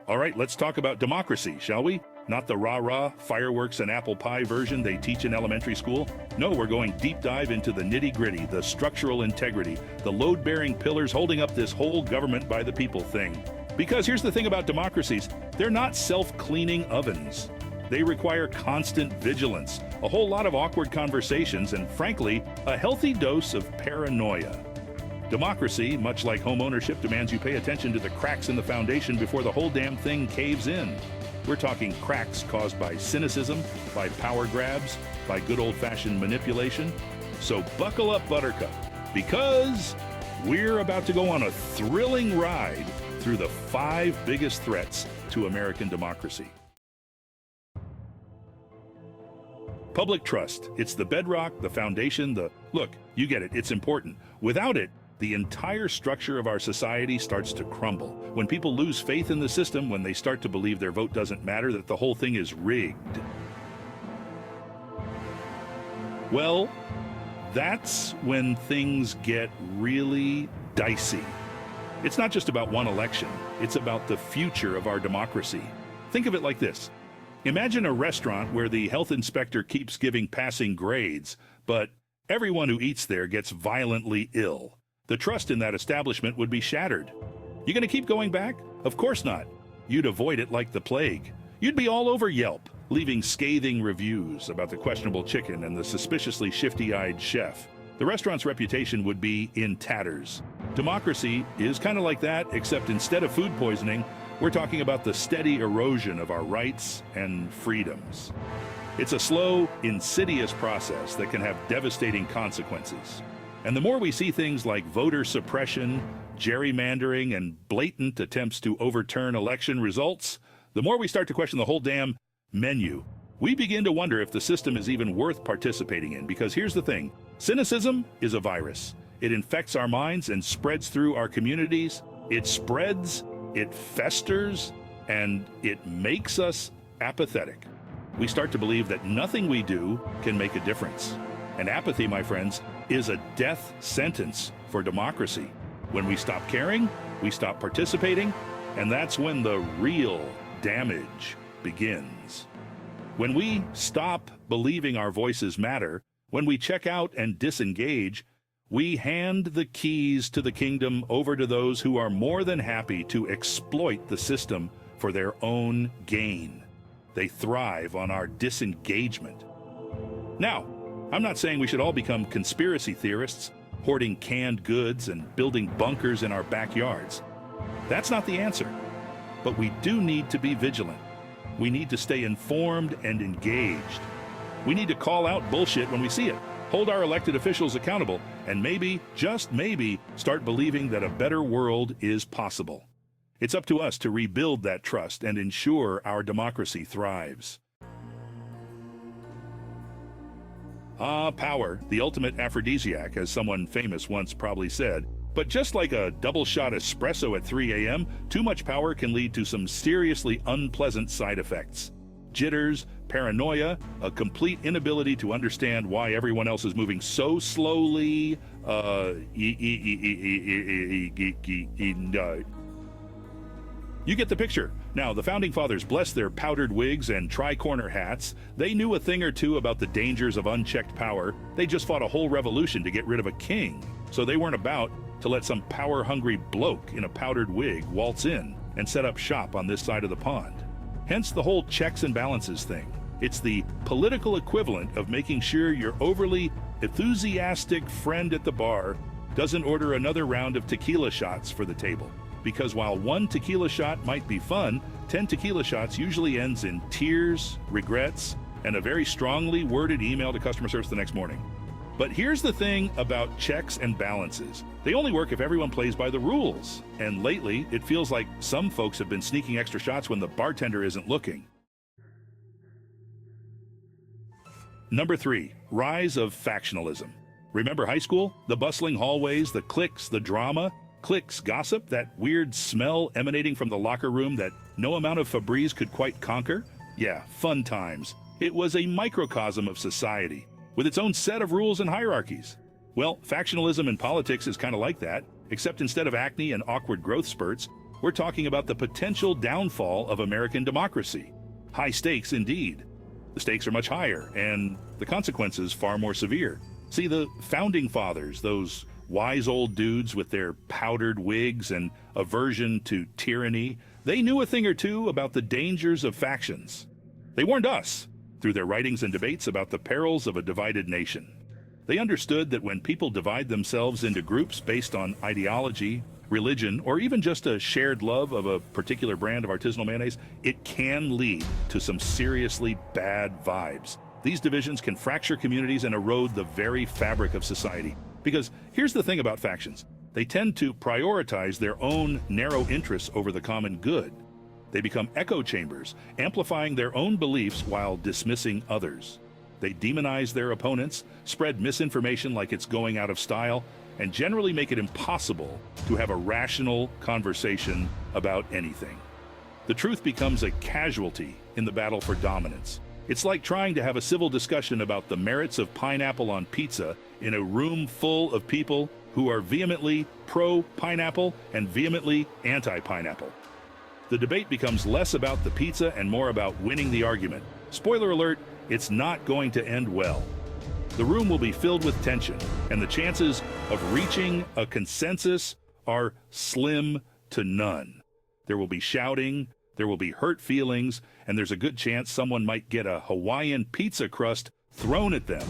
All right, let's talk about democracy, shall we? Not the rah-rah, fireworks and apple pie version they teach in elementary school. No, we're going deep dive into the nitty-gritty, the structural integrity, the load-bearing pillars holding up this whole government by the people thing. Because here's the thing about democracies, they're not self-cleaning ovens. They require constant vigilance, a whole lot of awkward conversations, and frankly, a healthy dose of paranoia. Democracy, much like home ownership, demands you pay attention to the cracks in the foundation before the whole damn thing caves in. We're talking cracks caused by cynicism, by power grabs, by good old-fashioned manipulation. So buckle up, Buttercup, because we're about to go on a thrilling ride through the 5 biggest threats to American democracy. Public trust. It's the bedrock, the foundation, look, you get it, it's important. Without it, the entire structure of our society starts to crumble. When people lose faith in the system, when they start to believe their vote doesn't matter, that the whole thing is rigged. Well, that's when things get really dicey. It's not just about one election, it's about the future of our democracy. Think of it like this. Imagine a restaurant where the health inspector keeps giving passing grades, but everyone who eats there gets violently ill. The trust in that establishment would be shattered. You gonna keep going back? Of course not. You'd avoid it like the plague. You'd be all over Yelp, leaving scathing reviews about the questionable chicken and the suspiciously shifty-eyed chef. The restaurant's reputation would be in tatters. Democracy is kind of like that, except instead of food poisoning, we're talking about the steady erosion of our rights and freedoms. It's a slow, insidious process that can have devastating consequences. And the more we see things like voter suppression, gerrymandering, and blatant attempts to overturn election results, the more we start to question the whole damn menu. We begin to wonder if the system is even worth participating in, because here's the thing. Cynicism is a virus. It infects our minds and spreads through our communities. It spreads, it festers, and it makes us apathetic. We start to believe that nothing we do can make a difference. And apathy, my friends, is a death sentence for democracy. When we stop caring, we stop participating, and that's when the real damage begins. When we stop believing our voices matter, when we check out and disengage, we hand the keys to the kingdom over to those who are more than happy to exploit the system for their own gain. They thrive on our disengagement. Now, I'm not saying we should all become conspiracy theorists, hoarding canned goods and building bunkers in our backyards. That's not the answer. But we do need to be vigilant. We need to stay informed and engaged. We need to call out bullshit when we see it, hold our elected officials accountable, and maybe, just maybe, start believing that a better world is possible. It's up to us to rebuild that trust and ensure our democracy thrives. Power, the ultimate aphrodisiac, as someone famous once probably said. But just like a double-shot espresso at 3 a.m., too much power can lead to some seriously unpleasant side effects. Jitters, paranoia, a complete inability to understand why everyone else is moving so slowly, You get the picture. Now, the Founding Fathers, bless their powdered wigs and tri-corner hats, they knew a thing or two about the dangers of unchecked power. They just fought a whole revolution to get rid of a king. So they weren't about to let some power-hungry bloke in a powdered wig waltz in and set up shop on this side of the pond. Hence the whole checks and balances thing. It's the political equivalent of making sure your overly enthusiastic friend at the bar doesn't order another round of tequila shots for the table. Because while one tequila shot might be fun, 10 tequila shots usually ends in tears, regrets, and a very strongly worded email to customer service the next morning. But here's the thing about checks and balances. They only work if everyone plays by the rules. And lately, it feels like some folks have been sneaking extra shots when the bartender isn't looking. Number 3, rise of factionalism. Remember high school? The bustling hallways, the cliques, the drama? Cliques, gossip, that weird smell emanating from the locker room that no amount of Febreze could quite conquer? Yeah, fun times. It was a microcosm of society, with its own set of rules and hierarchies. Well, factionalism in politics is kind of like that, except instead of acne and awkward growth spurts, we're talking about the potential downfall of American democracy. High stakes indeed. The stakes are much higher, and the consequences far more severe. See, the founding fathers, those wise old dudes with their powdered wigs and aversion to tyranny, they knew a thing or two about the dangers of factions. They warned us through their writings and debates about the perils of a divided nation. They understood that when people divide themselves into groups based on ideology, religion, or even just a shared love of a particular brand of artisanal mayonnaise, it can lead to some seriously bad vibes. These divisions can fracture communities and erode the very fabric of society. Because here's the thing about factions. They tend to prioritize their own narrow interests over the common good. They become echo chambers, amplifying their own beliefs while dismissing others. They demonize their opponents, spread misinformation like it's going out of style, and generally make it impossible to have a rational conversation about anything. The truth becomes a casualty in the battle for dominance. It's like trying to have a civil discussion about the merits of pineapple on pizza in a room full of people who are vehemently pro-pineapple and vehemently anti-pineapple. The debate becomes less about the pizza and more about winning the argument. Spoiler alert, it's not going to end well. The room will be filled with tension, and the chances of reaching a consensus are slim to none. There will be shouting, there will be hurt feelings, and there's a good chance someone might get a Hawaiian pizza crust thrown at them.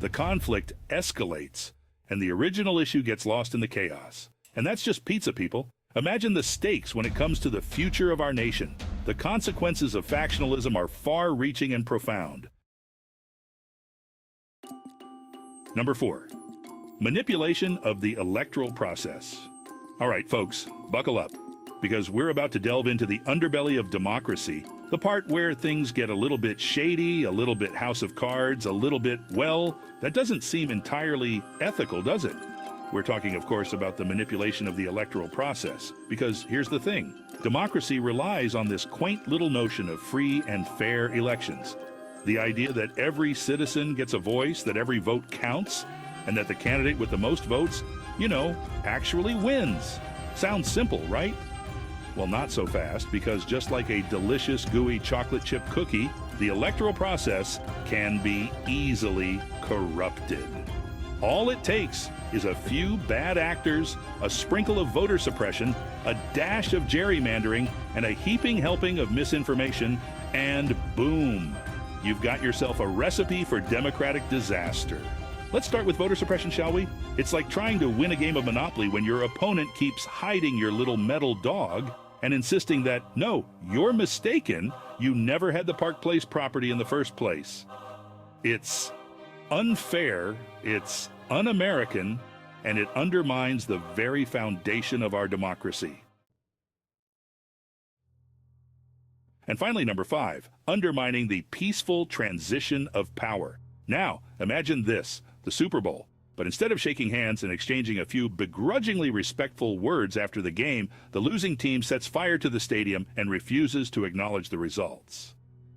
The conflict escalates, and the original issue gets lost in the chaos. And that's just pizza, people. Imagine the stakes when it comes to the future of our nation. The consequences of factionalism are far-reaching and profound. Number 4, manipulation of the electoral process. All right, folks, buckle up, because we're about to delve into the underbelly of democracy, the part where things get a little bit shady, a little bit House of Cards, a little bit, well, that doesn't seem entirely ethical, does it? We're talking, of course, about the manipulation of the electoral process, because here's the thing. Democracy relies on this quaint little notion of free and fair elections. The idea that every citizen gets a voice, that every vote counts, and that the candidate with the most votes, actually wins. Sounds simple, right? Well, not so fast, because just like a delicious, gooey chocolate chip cookie, the electoral process can be easily corrupted. All it takes is a few bad actors, a sprinkle of voter suppression, a dash of gerrymandering, and a heaping helping of misinformation, and boom, you've got yourself a recipe for democratic disaster. Let's start with voter suppression, shall we? It's like trying to win a game of Monopoly when your opponent keeps hiding your little metal dog and insisting that, no, you're mistaken, you never had the Park Place property in the first place. It's unfair, it's un-American, and it undermines the very foundation of our democracy. And finally, number 5, undermining the peaceful transition of power. Now, imagine this, the Super Bowl. But instead of shaking hands and exchanging a few begrudgingly respectful words after the game, the losing team sets fire to the stadium and refuses to acknowledge the results.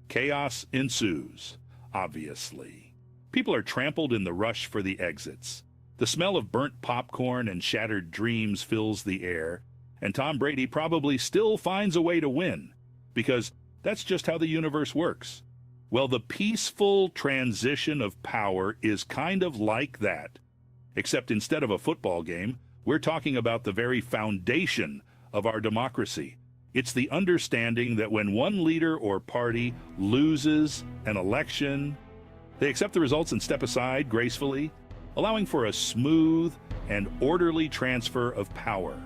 Chaos ensues, obviously. People are trampled in the rush for the exits. The smell of burnt popcorn and shattered dreams fills the air, and Tom Brady probably still finds a way to win, because that's just how the universe works. Well, the peaceful transition of power is kind of like that. Except instead of a football game, we're talking about the very foundation of our democracy. It's the understanding that when one leader or party loses an election, they accept the results and step aside gracefully, allowing for a smooth and orderly transfer of power.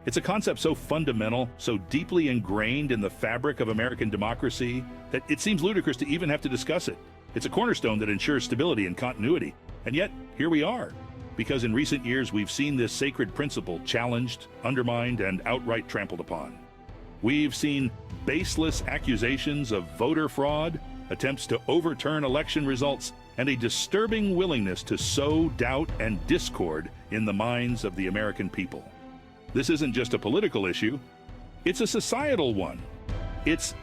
It's a concept so fundamental, so deeply ingrained in the fabric of American democracy, that it seems ludicrous to even have to discuss it. It's a cornerstone that ensures stability and continuity. And yet, here we are. Because in recent years, we've seen this sacred principle challenged, undermined, and outright trampled upon. We've seen baseless accusations of voter fraud, attempts to overturn election results, and a disturbing willingness to sow doubt and discord in the minds of the American people. This isn't just a political issue, it's a societal one. It's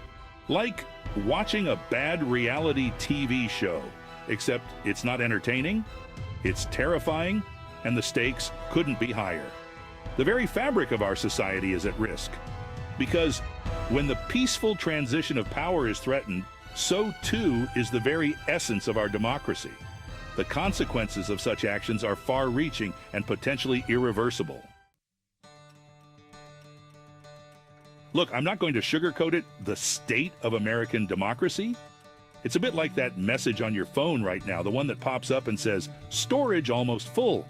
like watching a bad reality TV show, except it's not entertaining, it's terrifying, and the stakes couldn't be higher. The very fabric of our society is at risk. Because when the peaceful transition of power is threatened, so too is the very essence of our democracy. The consequences of such actions are far-reaching and potentially irreversible. Look, I'm not going to sugarcoat it, the state of American democracy. It's a bit like that message on your phone right now, the one that pops up and says, "Storage almost full."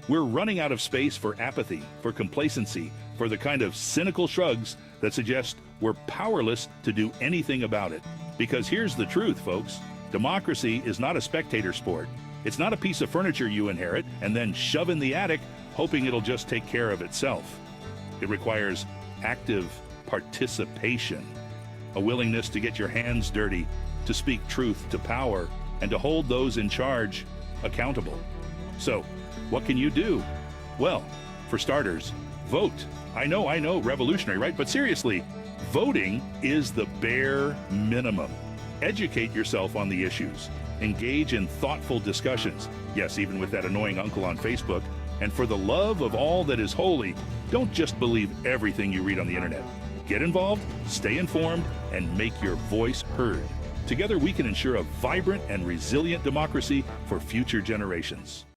We're running out of space for apathy, for complacency, for the kind of cynical shrugs that suggest we're powerless to do anything about it. Because here's the truth, folks. Democracy is not a spectator sport. It's not a piece of furniture you inherit and then shove in the attic, hoping it'll just take care of itself. It requires active participation, a willingness to get your hands dirty, to speak truth to power, and to hold those in charge accountable. So, what can you do? Well, for starters, vote. I know, revolutionary, right? But seriously, voting is the bare minimum. Educate yourself on the issues. Engage in thoughtful discussions. Yes, even with that annoying uncle on Facebook. And for the love of all that is holy, don't just believe everything you read on the internet. Get involved, stay informed, and make your voice heard. Together we can ensure a vibrant and resilient democracy for future generations.